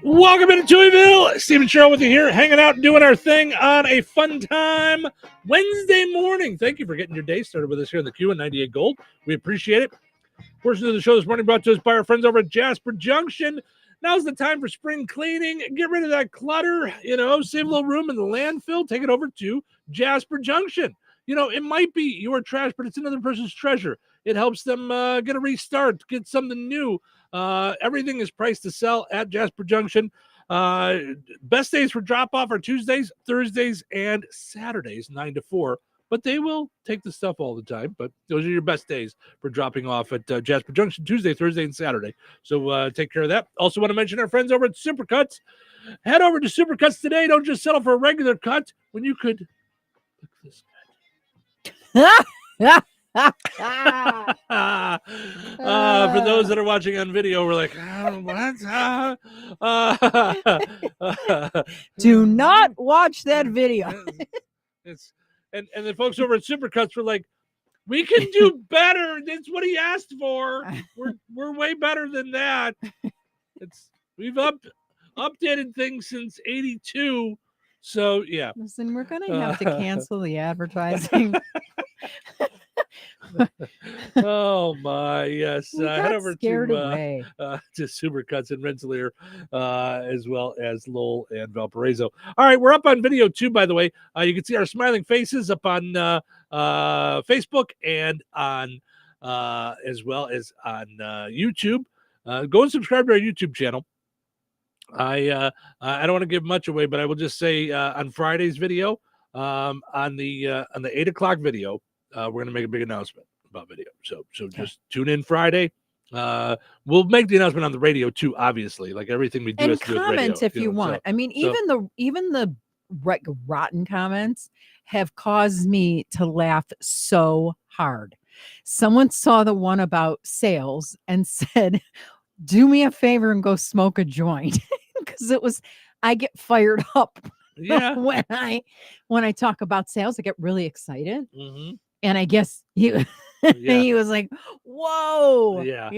Welcome into Chewyville. Steve and Cheryl with you here, hanging out and doing our thing on a fun time Wednesday morning. Thank you for getting your day started with us here in the Q and 98 Gold. We appreciate it. Portion of the show this morning brought to us by our friends over at Jasper Junction. Now's the time for spring cleaning. Get rid of that clutter, save a little room in the landfill. Take it over to Jasper Junction. It might be your trash, but it's another person's treasure. It helps them get a restart, get something new. Everything is priced to sell at Jasper Junction. Best days for drop-off are Tuesdays, Thursdays, and Saturdays, 9 to 4. But they will take the stuff all the time. But those are your best days for dropping off at Jasper Junction, Tuesday, Thursday, and Saturday. So take care of that. Also want to mention our friends over at Supercuts. Head over to Supercuts today. Don't just settle for a regular cut when you could look this good. For those that are watching on video, we're like, what? Do not watch that video. And the folks over at Supercuts were like, we can do better. That's what he asked for. We're way better than that. We've updated things since '82. So yeah. Listen, we're gonna have to cancel the advertising. Oh my, yes. Head over to Supercuts in Rensselaer, as well as Lowell and Valparaiso. All right, we're up on video too, by the way. You can see our smiling faces up on Facebook and on as well as on YouTube. Go and subscribe to our YouTube channel. I don't want to give much away, but I will just say on Friday's video, on the 8 o'clock video, we're going to make a big announcement about video. So just tune in Friday. We'll make the announcement on the radio too, obviously. Like everything we do, and comment if you want. I mean, even the rotten comments have caused me to laugh so hard. Someone saw the one about sales and said, "Do me a favor and go smoke a joint," because I get fired up. Yeah. when I talk about sales, I get really excited. Mm-hmm. And I guess he was like, "Whoa!" Yeah,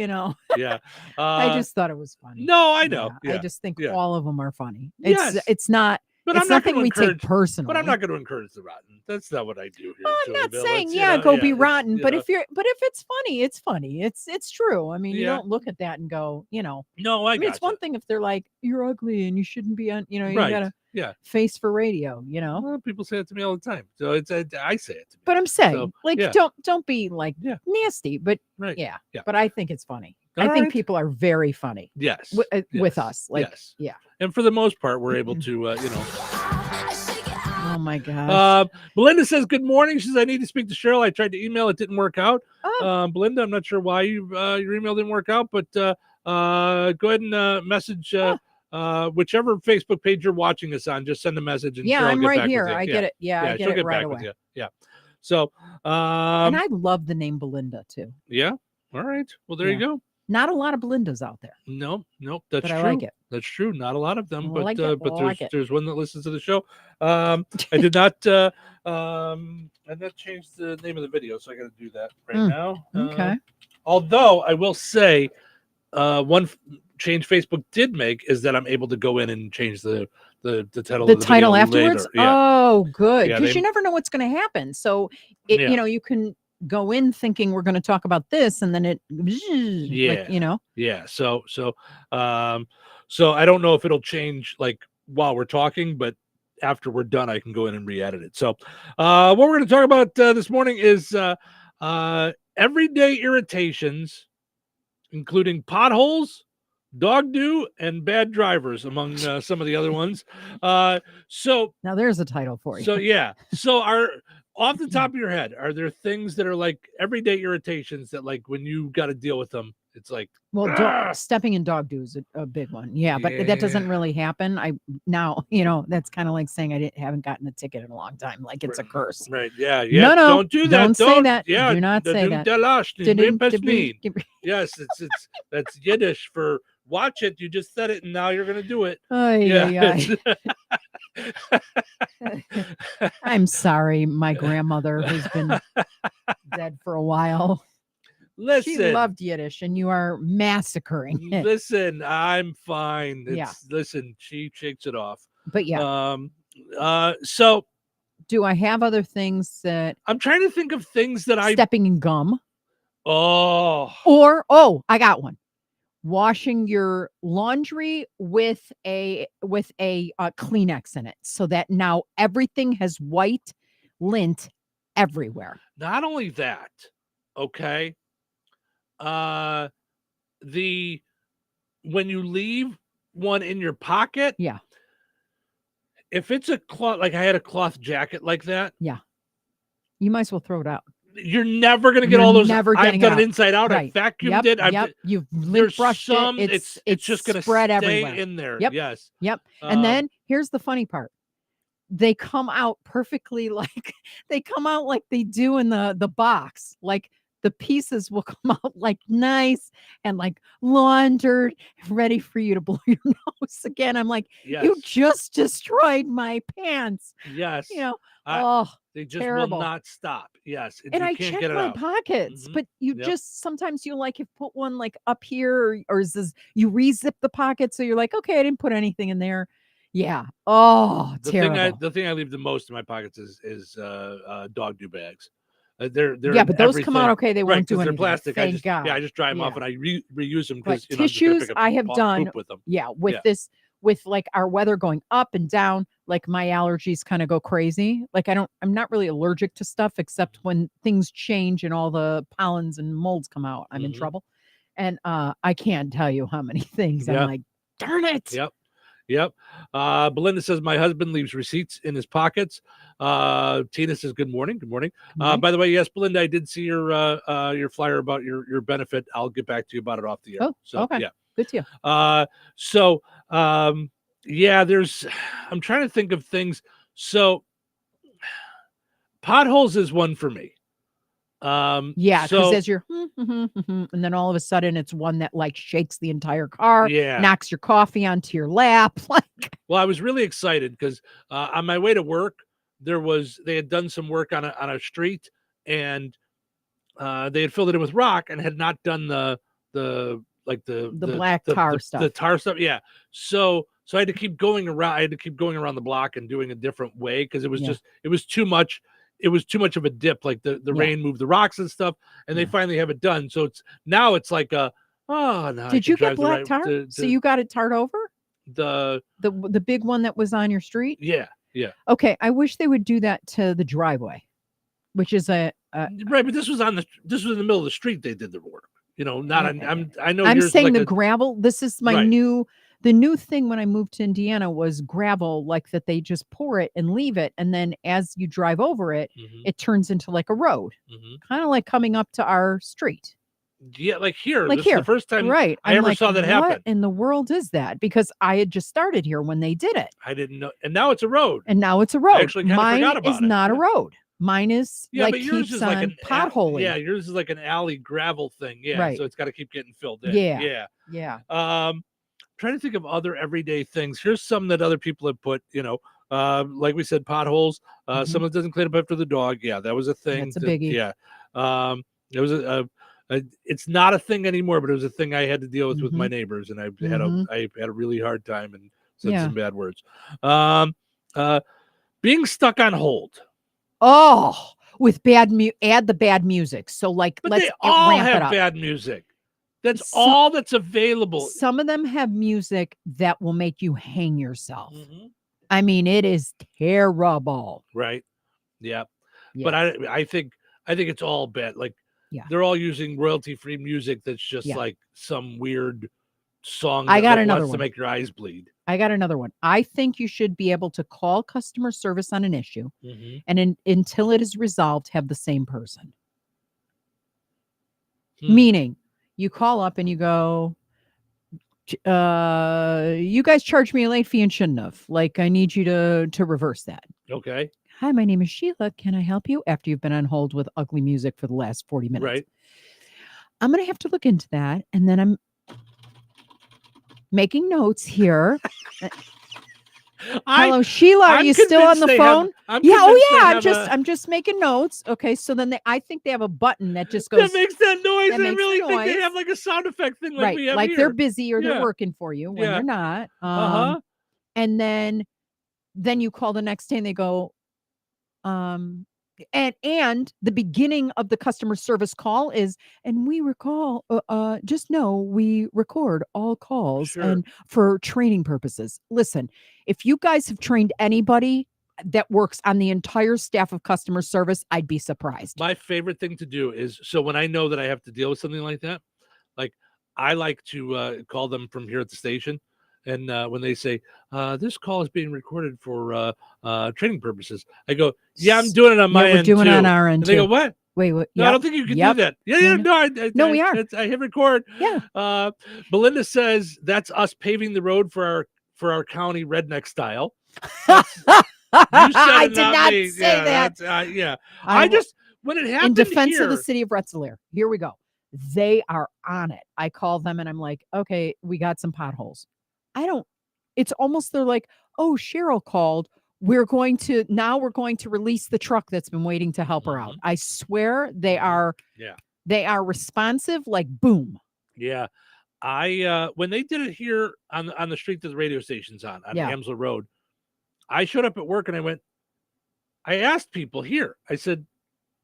Yeah. I just thought it was funny. No, I know. Yeah. I just think all of them are funny. Yes. It's not. But it's nothing we take personally. But I'm not going to encourage the rotten. That's not what I do here. I'm not saying go be rotten. But if it's funny, it's funny. It's true. I mean, you don't look at that and go, No, I mean, it's one thing if they're like, "You're ugly and you shouldn't be on." You right. got to face for radio. Well, people say it to me all the time, so I say it to me. But I'm saying, don't be like nasty. But yeah. But I think it's funny. I think people are very funny. Yes. With us. Like, yeah. And for the most part, we're able to, Oh my gosh. Belinda says, good morning. She says, I need to speak to Cheryl. I tried to email. It didn't work out. Belinda, I'm not sure why your email didn't work out, but go ahead and message whichever Facebook page you're watching us on. Just send a message. And Cheryl I'm right here. I get it. Yeah, I get it right away. Yeah. So, and I love the name Belinda too. Yeah. All right. Well, there you go. Not a lot of Belindas out there. No, that's true. I like it. That's true. Not a lot of them, but there's one that listens to the show. I did not change the name of the video, so I got to do that right now. Okay. Although I will say, one change Facebook did make is that I'm able to go in and change the title. The of the title video afterwards. Later. Yeah. Oh, good, because you never know what's going to happen. So you can go in thinking we're going to talk about this, and then so I don't know if it'll change like while we're talking, but after we're done I can go in and re-edit it. So what we're going to talk about this morning is everyday irritations, including potholes, dog do, and bad drivers, among some of the other ones. So now there's a title for you. So off the top of your head, are there things that are like everyday irritations that, like, when you got to deal with them, it's like, stepping in dog do is a big one. Yeah, but that doesn't really happen. That's kind of like saying I haven't gotten a ticket in a long time. Like it's a curse. Right. Yeah. No. Don't do that. Don't say that. Yeah. Do not say that. Yes. That's Yiddish for watch it. You just said it and now you're going to do it. I'm sorry, my grandmother who's been dead for a while. Listen, She loved Yiddish, and you are massacring it. Listen, I'm fine. Yeah. Listen, she shakes it off. But yeah. So do I have other things that I'm trying to think of things that stepping in gum? Or I got one. Washing your laundry with a Kleenex in it, so that now everything has white lint everywhere. Not only that, okay. When you leave one in your pocket, Yeah. If it's a cloth, like I had a cloth jacket like that, Yeah. You might as well throw it out. You're never going to get all those. I've done it inside out. Right. I vacuumed it. You've lint brushed it. It's just going to spread stay everywhere in there. Yep. Yes. Yep. And then here's the funny part. They come out perfectly they come out like they do in the box. Like the pieces will come out like nice and like laundered, ready for you to blow your nose again. I'm like, you just destroyed my pants. Yes. They just terrible. will not stop. Yes. And I check my pockets, but you just sometimes you have put one like up here or you re-zip the pocket. So you're like, okay, I didn't put anything in there. Yeah. Oh, terrible. The thing I leave the most in my pockets is dog do bags. They're but those come out okay. They won't do anything. They're plastic. Thank God. I just dry them off and I reuse them because tissues I have done with them. Yeah, with like our weather going up and down, like my allergies kind of go crazy. Like I'm not really allergic to stuff except when things change and all the pollens and molds come out. I'm in trouble. And I can't tell you how many things I'm like, darn it. Yep. Belinda says my husband leaves receipts in his pockets. Tina says good morning. Good morning. By the way, yes, Belinda, I did see your flyer about your benefit. I'll get back to you about it off the air. Okay. Yeah. Good to you. I'm trying to think of things. So potholes is one for me. Because as you're and then all of a sudden it's one that like shakes the entire car, knocks your coffee onto your lap. Well, I was really excited because on my way to work, they had done some work on a street and they had filled it in with rock and had not done the black tar stuff. The tar stuff. Yeah. So I had to keep going around. I had to keep going around the block and doing a different way because it was too much. It was too much of a dip. Like the rain moved the rocks and stuff, and they finally have it done. So it's like did you get black tar? So you got it tarred over? The big one that was on your street? Yeah. Okay. I wish they would do that to the driveway, which is right, but this was in the middle of the street. They did the work. Not I know. I'm saying the gravel. This is my the new thing when I moved to Indiana was gravel, like that they just pour it and leave it. And then as you drive over it, it turns into like a road, kind of like coming up to our street. Yeah, like here. This is the first time I ever saw that happen. What in the world is that? Because I had just started here when they did it. I didn't know. And now it's a road. I actually kind of forgot about it. Mine is not a road. Mine is but yours is like an potholing. Yeah, yours is like an alley gravel thing. Yeah, right. So it's got to keep getting filled in. Yeah. Trying to think of other everyday things. Here's some that other people have put. Like we said, potholes. Someone doesn't clean up after the dog. Yeah, that was a thing. That's a biggie. Yeah. It was it's not a thing anymore, but it was a thing I had to deal with my neighbors, and I had a really hard time and said some bad words. Being stuck on hold. Oh, with add the bad music. So like, but let's they all ramp have it up. bad music. That's all that's available. Some of them have music that will make you hang yourself. I mean, it is terrible. Right. Yeah. But I think it's all bad. Like they're all using royalty-free music that's just like some weird song I got another one to make your eyes bleed. I got another one. I think you should be able to call customer service on an issue and until it is resolved, have the same person. Meaning you call up and you go, you guys charged me a late fee and shouldn't have. Like, I need you to reverse that. Okay. Hi, my name is Sheila. Can I help you? After you've been on hold with ugly music for the last 40 minutes. Right. I'm going to have to look into that. And then I'm making notes here. Hello, Sheila. Are I'm you still on the phone? I'm just making notes. Okay, so then I think they have a button that just goes. That makes that noise. That I makes really the think they noise. have like a sound effect thing, like right, we have like here. they're busy or they're working for you when they're not. And then you call the next day and they go, and the beginning of the customer service call is, and we recall, just know we record all calls and for training purposes. Listen, if you guys have trained anybody that works on the entire staff of customer service, I'd be surprised. My favorite thing to do is, so when I know that I have to deal with something like that, like I like to call them from here at the station. And when they say, this call is being recorded for training purposes, I go, yeah, I'm doing it on my end. We're doing it on our end. And they go, what? Wait, no, I don't think you can do that. Yeah, no, we are. I hit record. Yeah. Belinda says that's us paving the road for our county redneck style. I did not say that. I just, when it happened in defense here, of the city of Rensselaer, here we go. They are on it. I call them and I'm like, okay, we got some potholes. It's almost, they're like, oh, Cheryl called. We're going to release the truck that's been waiting to help her out. I swear they are responsive, like boom. Yeah. When they did it here on the street that the radio station's on Amsler Road, I showed up at work and I asked people here, I said,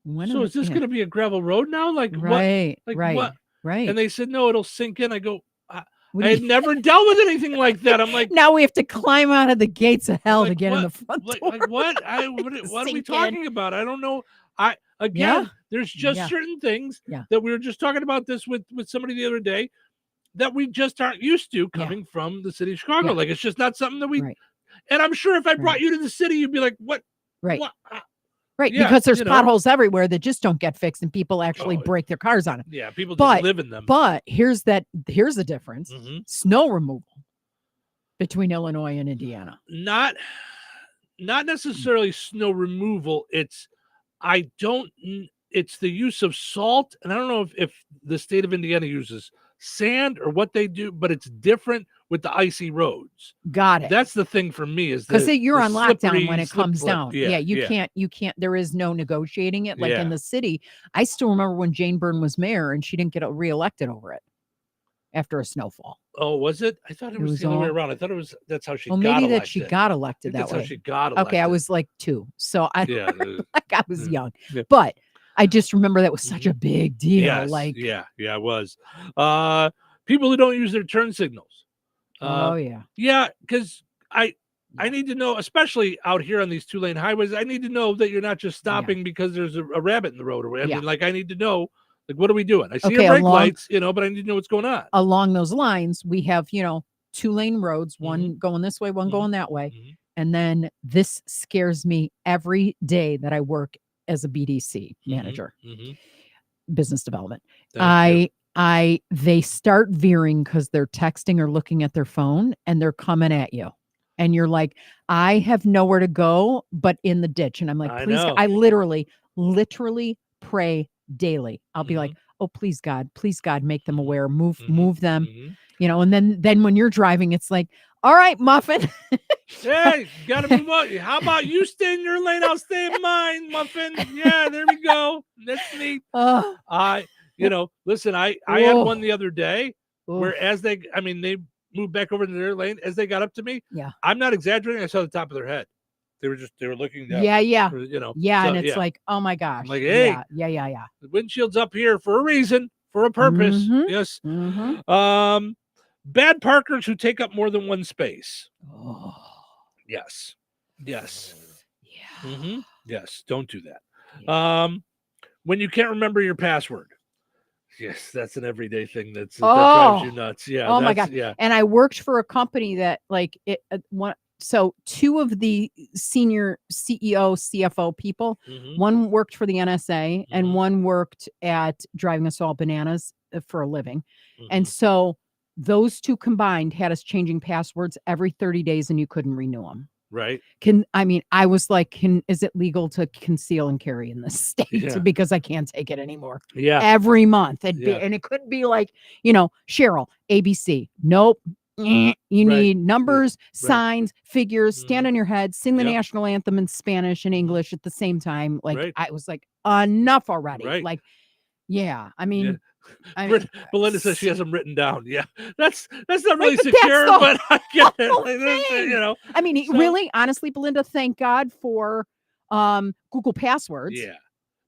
so is this going to be a gravel road now? Like, right, what? Like, right, what? Right. And they said, no, it'll sink in. I go, I had never dealt with anything like that. I'm like, now we have to climb out of the gates of hell to get in the front door. Like what? What are we talking about? I don't know. There's just certain things that we were just talking about this with somebody the other day that we just aren't used to coming from the city of Chicago. Like, it's just not something that we. Right. And I'm sure if I brought you to the city, you'd be like, what? Right. What? Right, because there's potholes everywhere that just don't get fixed and people actually break their cars on it. Yeah, people just live in them. But here's the difference. Snow removal between Illinois and Indiana. Not necessarily snow removal. It's the use of salt. And I don't know if the state of Indiana uses sand or what they do, but it's different with the icy roads. Got it. That's the thing for me, is because you're on lockdown when it comes down. You can't. There is no negotiating it. Like in the city, I still remember when Jane Byrne was mayor and she didn't get reelected over it after a snowfall. Oh, was it? I thought it was the other way around. I thought it was that's how she. Well, got maybe elected. that she got elected that that's way. How she got elected. Okay, I was like 2, so I I was young, but I just remember that was such a big deal. Yes, like it was. People who don't use their turn signals. Because I need to know, especially out here on these 2-lane highways, I need to know that you're not just stopping because there's a rabbit in the road. I mean, like, I need to know, like, what are we doing? I see your brake lights, but I need to know what's going on. Along those lines, we have 2-lane roads, one going this way, one going that way, and then this scares me every day that I work as a BDC manager, business development. They start veering because they're texting or looking at their phone and they're coming at you. And you're like, I have nowhere to go but in the ditch. And I'm like, please, I literally pray daily. I'll be like, oh, please God, make them aware, move them, and then when you're driving, it's like, all right, Muffin. Hey, gotta move on. How about you stay in your lane? I'll stay in mine, Muffin. Yeah, there we go. That's neat. Listen, I had one the other day where they moved back over to their lane. As they got up to me, I'm not exaggerating. I saw the top of their head. They were looking down. And it's like, oh my gosh. I'm like, hey, the windshield's up here for a reason, for a purpose. Yes. Bad parkers who take up more than one space. Oh. Yes. Yeah. Yes. Don't do that. Yeah. When you can't remember your password. Yes, that's an everyday thing that drives you nuts. Yeah. Oh my God. Yeah. And I worked for a company that so 2 of the senior CEO, CFO people, one worked for the NSA and one worked at Driving Us All Bananas for a living. And so those 2 combined had us changing passwords every 30 days and you couldn't renew them. Right. I was like, is it legal to conceal and carry in this state? Because I can't take it anymore. Yeah. Every month. And it couldn't be like, Cheryl, ABC. Nope. You need numbers, signs, figures, stand Mhm. on your head, sing the Yep. national anthem in Spanish and Mhm. English at the same time. Like Right. I was like, enough already. Right. Like, yeah. I Yeah. mean, Belinda says she has them written down. Yeah, that's not right, really but that's secure, the but I get it. whole Like, that's, thing. you know, I mean, so really, honestly, Belinda, thank God for Google Passwords. yeah.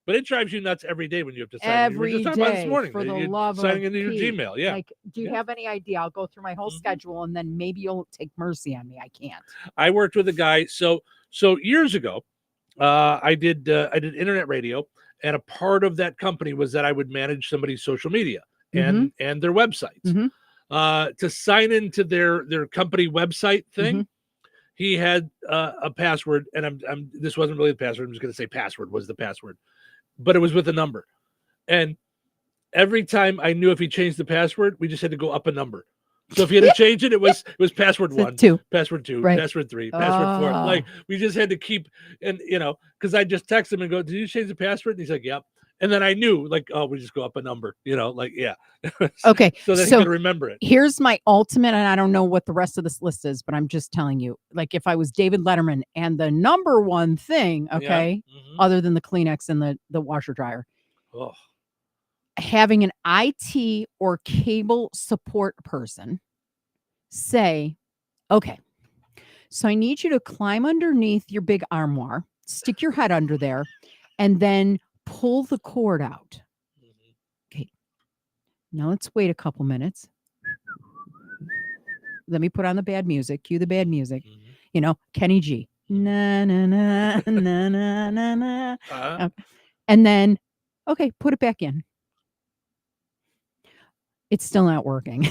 But it drives you nuts every day when you have to sign in. We were just Every talking about this day, morning. for the You're love signing of into your Pete. Gmail. Yeah. Like, do you Yeah. have any idea? I'll go through my whole Mhm. schedule and then maybe you'll take mercy on me. I can't. I worked with a guy. So years ago, I did internet radio, and a part of that company was that I would manage somebody's social media Mhm. and their websites. Mhm. To sign into their company website thing, Mhm. he had a password, and I'm this wasn't really the password. I'm just going to say password was the password, but it was with a number. And every time I knew if he changed the password, we just had to go up a number. So if he had to change it, it was password 1, 2. password 2, Right. password 3, password 4. Oh. Like we just had to keep, and because I just text him and go, "Did you change the password?" And he's like, "Yep." And then I knew, like, oh, we just go up a number, like, yeah. Okay. So that he could remember it. Here's my ultimate, and I don't know what the rest of this list is, but I'm just telling you, like if I was David Letterman and the number one thing, okay, other than the Kleenex and the washer dryer, Oh, having an IT or cable support person say, okay, so I need you to climb underneath your big armoire, stick your head under there, and then pull the cord out. Okay. Now let's wait a couple minutes. Let me put on the bad music. Cue the bad music. Kenny G. Na na na na na na na. And then, okay, put it back in. It's still not working.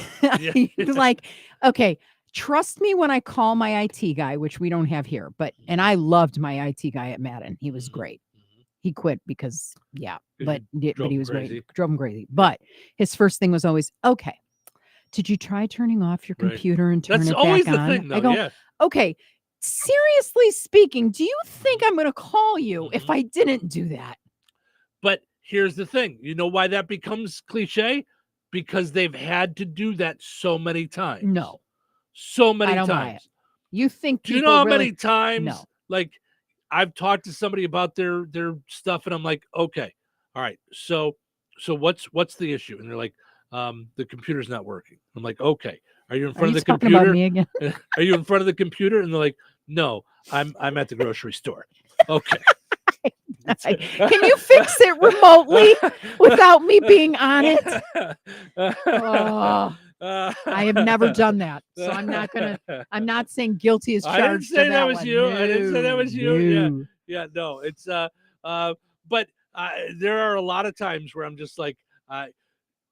Like, okay, trust me when I call my IT guy, which we don't have here, and I loved my IT guy at Madden. He was great. He quit because, but he was great. Drove him crazy. But his first thing was always, okay, did you try turning off your computer and turn it back on? That's always the thing, though. I go, okay, seriously speaking, do you think I'm going to call you if I didn't do that? But here's the thing. You know why that becomes cliche? Because they've had to do that so many times. No. So many I don't times. buy it. You think people do you know how really... many times? No. Like I've talked to somebody about their stuff, and I'm like, okay, all right, so what's the issue? And they're like, the computer's not working. I'm like, okay, are you in front of the computer? About me again? Are you in front of the computer? And they're like, no, I'm at the grocery store. Okay. Can you fix it remotely without me being on it? Oh, I have never done that, so I'm not saying guilty as charged. I didn't say that was one. you. No, I didn't say that was you. no. Yeah, no. It's but there are a lot of times where I'm just like,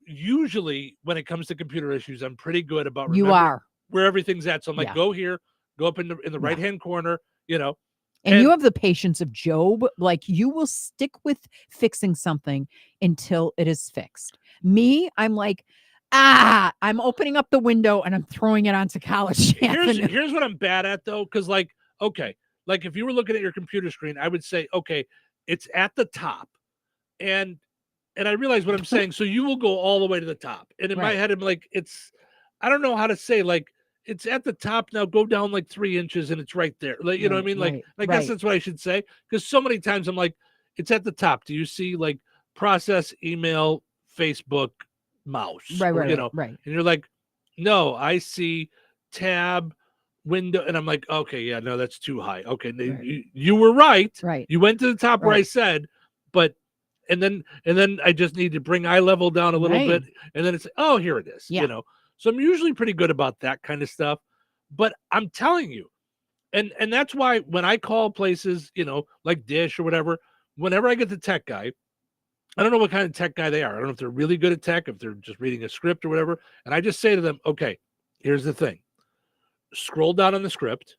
usually when it comes to computer issues, I'm pretty good about remembering where everything's at. So I'm like, go here, go up in the right hand corner, And you have the patience of Job. Like you will stick with fixing something until it is fixed. Me, I'm like, I'm opening up the window and I'm throwing it onto College Avenue. Here's what I'm bad at though. Cause like, okay, like if you were looking at your computer screen, I would say, okay, it's at the top. And I realize what I'm saying. So you will go all the way to the top. And in my head, I'm like, I don't know how to say, like, it's at the top now, go down like 3 inches and it's right there. Like, you know what I mean? Like, I guess that's what I should say. Because so many times I'm like, it's at the top. Do you see like process, email, Facebook, mouse? Right. And you're like, no, I see tab, window. And I'm like, okay, yeah, no, that's too high. Okay. You were right. Right. You went to the top where I said, but and then I just need to bring eye level down a little bit. And then it's, oh, here it is, So I'm usually pretty good about that kind of stuff, but I'm telling you, and that's why when I call places, like Dish or whatever, whenever I get the tech guy, I don't know what kind of tech guy they are. I don't know if they're really good at tech, if they're just reading a script or whatever. And I just say to them, okay, here's the thing. Scroll down on the script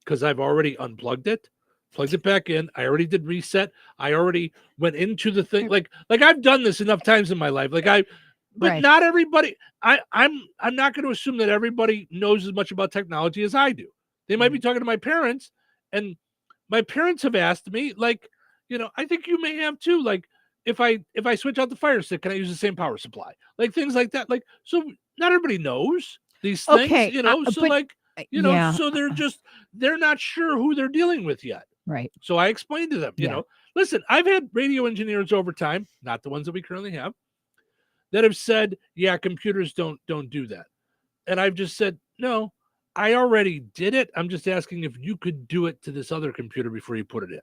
because I've already unplugged it, plugged it back in. I already did reset. I already went into the thing. Like I've done this enough times in my life. But not everybody, I'm not going to assume that everybody knows as much about technology as I do. They might be talking to my parents, and my parents have asked me, like, I think you may have too. Like, if I switch out the fire stick, can I use the same power supply? Like things like that. Like, so not everybody knows, these things, Okay, you know. So but like, you know, yeah, so they're not sure who they're dealing with yet. right. So I explained to them, you Yeah. know, listen, I've had radio engineers over time, not the ones that we currently have, that have said, yeah, computers don't do that. And I've just said, no, I already did it. I'm just asking if you could do it to this other computer before you put it in.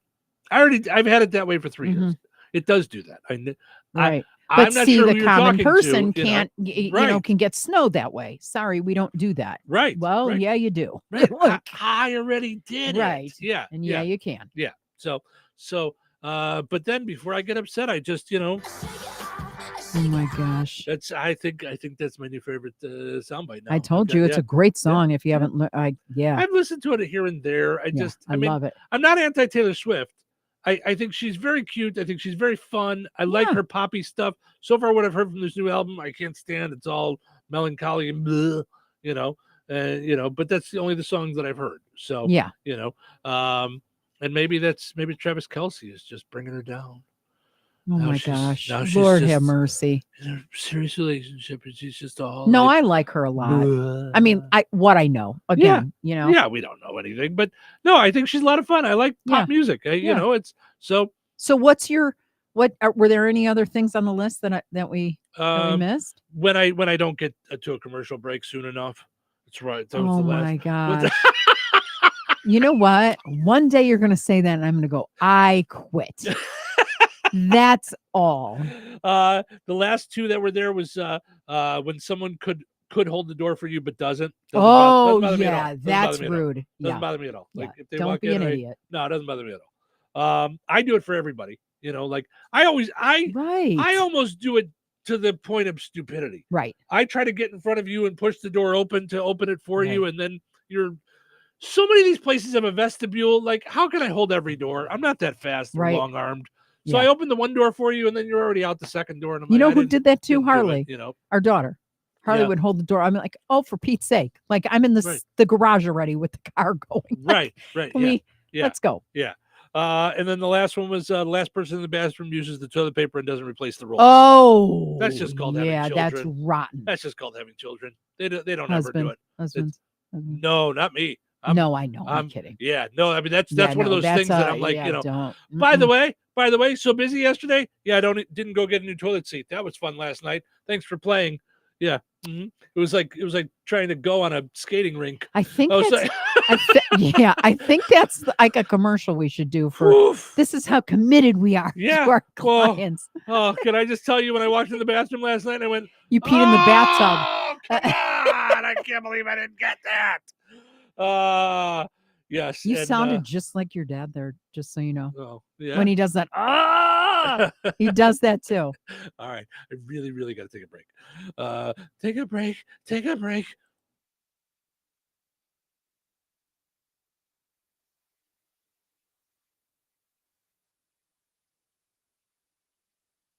I've had it that way for 3 years. It does do that. Right. I'm But not see, sure the who you're common talking person to, you know. can't, you know, Right. can get snowed that way. Sorry, we don't do that. Right. Well, right. yeah, you do. Right. Look, I already did right. it. Yeah. And yeah, you can. Yeah. So, but then before I get upset, I just, you know, Oh my gosh. I think that's my new favorite soundbite now. I told you it's a great song. If you Yeah. haven't, yeah, I've listened to it here and there. I mean, love it. I'm not anti Taylor Swift. I think she's very cute. I think she's very fun. I like her poppy stuff. So far, what I've heard from this new album, I can't stand. It's all melancholy and bleh, you know, but that's only the songs that I've heard. So, Yeah. you know, and maybe Travis Kelce is just bringing her down. Oh Now my she's- gosh. now she's Lord just have mercy. in a serious relationship, and she's just all No, like, I like her a lot. bleh. I mean, what I know again, you know. Yeah, we don't know anything, but no, I think she's a lot of fun. I like pop music. You know, it's so. So what's your were there any other things on the list that we missed? When I don't get to a commercial break soon enough, that's right. That was Oh the last. my gosh. You know what? One day you're going to say that and I'm going to go, I quit. That's all. The last two that were there was when someone could hold the door for you but doesn't. Doesn't bother me at all. That's rude. Doesn't bother me at all. Like if they Don't walk be in, an idiot. No, it doesn't bother me at all. I do it for everybody. You know, like I almost do it to the point of stupidity. Right. I try to get in front of you and push the door open to open it for you, and then so many of these places have a vestibule. Like, how can I hold every door? I'm not that fast or long armed. So I open the one door for you, and then you're already out the second door. And I'm like, who did that too? Harley. You know, our daughter. Harley would hold the door. I'm like, oh, for Pete's sake! Like I'm in the garage already with the car going. Like, right. Let's go. Yeah. And then the last one was the last person in the bathroom uses the toilet paper and doesn't replace the roll. Oh, that's just called having children. That's rotten. That's just called having children. They don't ever do it. Husbands. No, not me. No, I know. I'm kidding. Yeah, no, I mean that's one of those things that I'm like, you know. Don't. By the way, so busy yesterday. Yeah, didn't go get a new toilet seat. That was fun last night. Thanks for playing. Yeah, it was like trying to go on a skating rink. I think I think that's like a commercial we should do for. Oof. This is how committed we are to our clients. Oh, can I just tell you, when I walked in the bathroom last night, I went, you peed in the bathtub. Come on! I can't believe I didn't get that. Yes. You sounded just like your dad there, just so you know. Oh, yeah. When he does that, he does that too. All right. I really, really got to take a break. Take a break.